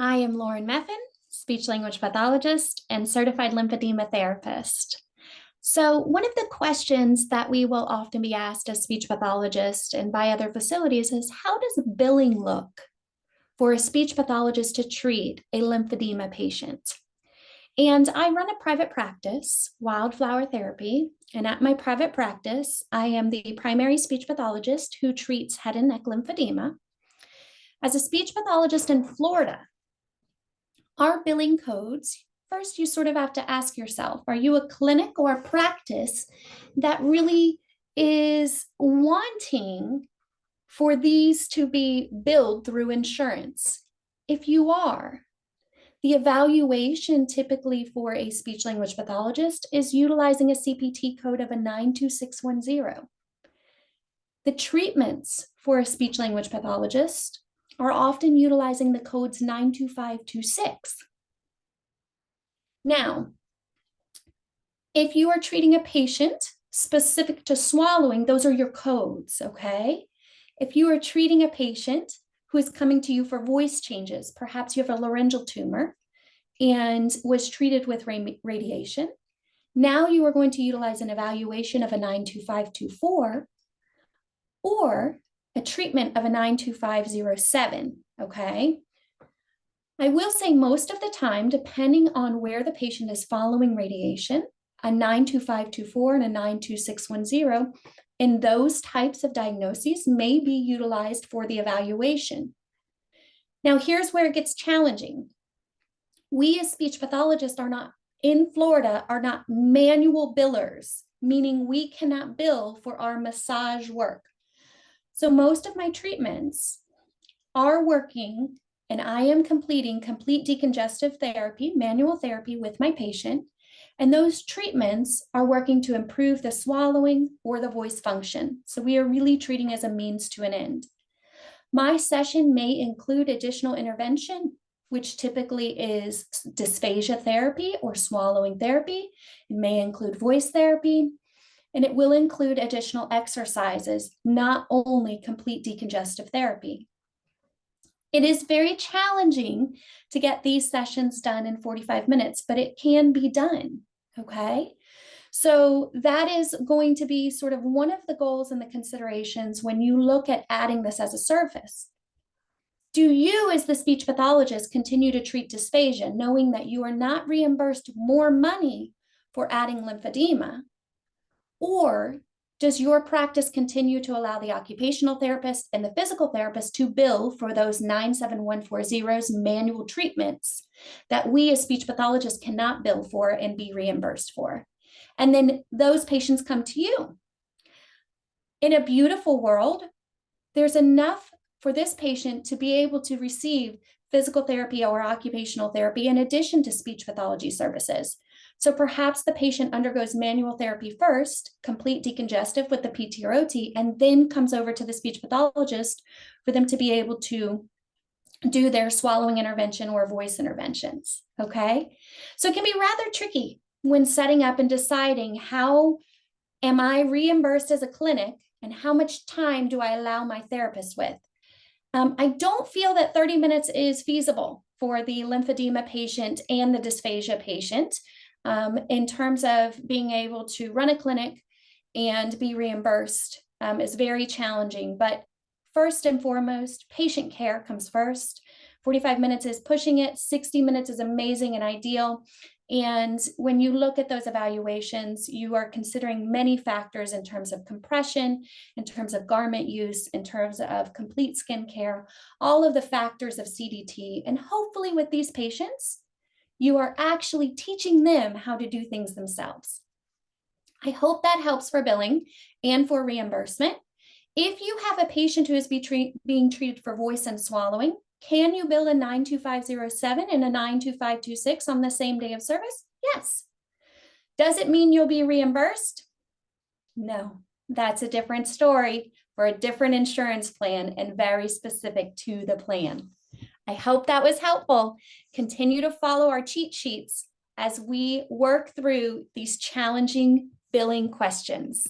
I am Lauren Meffin, speech language pathologist and certified lymphedema therapist. So, one of the questions that we will often be asked as speech pathologists and by other facilities is, how does billing look for a speech pathologist to treat a lymphedema patient? And I run a private practice, Wildflower Therapy, and at my private practice, I am the primary speech pathologist who treats head and neck lymphedema. As a speech pathologist in Florida, our billing codes, first you sort of have to ask yourself, are you a clinic or a practice that really is wanting for these to be billed through insurance? If you are, the evaluation typically for a speech language pathologist is utilizing a CPT code of a 92610. The treatments for a speech language pathologist are often utilizing the codes 92526. Now, if you are treating a patient specific to swallowing, those are your codes, okay? If you are treating a patient who is coming to you for voice changes, perhaps you have a laryngeal tumor and was treated with radiation, now you are going to utilize an evaluation of a 92524 or a treatment of a 92507, okay? I will say most of the time, depending on where the patient is following radiation, a 92524 and a 92610, in those types of diagnoses may be utilized for the evaluation. Now, here's where it gets challenging. We as speech pathologists in Florida are not manual billers, meaning we cannot bill for our massage work. So most of my treatments are working and I am completing complete decongestive therapy, manual therapy with my patient. And those treatments are working to improve the swallowing or the voice function. So we are really treating as a means to an end. My session may include additional intervention, which typically is dysphagia therapy or swallowing therapy. It may include voice therapy, and it will include additional exercises, not only complete decongestive therapy. It is very challenging to get these sessions done in 45 minutes, but it can be done, okay? So that is going to be sort of one of the goals and the considerations when you look at adding this as a service. Do you, as the speech pathologist, continue to treat dysphagia, knowing that you are not reimbursed more money for adding lymphedema? Or does your practice continue to allow the occupational therapist and the physical therapist to bill for those 97140's manual treatments that we as speech pathologists cannot bill for and be reimbursed for? And then those patients come to you. In a beautiful world, there's enough for this patient to be able to receive physical therapy or occupational therapy in addition to speech pathology services. So perhaps the patient undergoes manual therapy first, complete decongestive with the PT or OT, and then comes over to the speech pathologist for them to be able to do their swallowing intervention or voice interventions, okay? So it can be rather tricky when setting up and deciding, how am I reimbursed as a clinic and how much time do I allow my therapist with? I don't feel that 30 minutes is feasible for the lymphedema patient and the dysphagia patient in terms of being able to run a clinic and be reimbursed is very challenging. But first and foremost, patient care comes first. 45 minutes is pushing it. 60 minutes is amazing and ideal. And when you look at those evaluations, you are considering many factors in terms of compression, in terms of garment use, in terms of complete skin care, all of the factors of CDT. And hopefully with these patients, you are actually teaching them how to do things themselves. I hope that helps for billing and for reimbursement. If you have a patient who is being treated for voice and swallowing, can you bill a 92507 and a 92526 on the same day of service? Yes. Does it mean you'll be reimbursed? No, that's a different story for a different insurance plan and very specific to the plan. I hope that was helpful. Continue to follow our cheat sheets as we work through these challenging billing questions.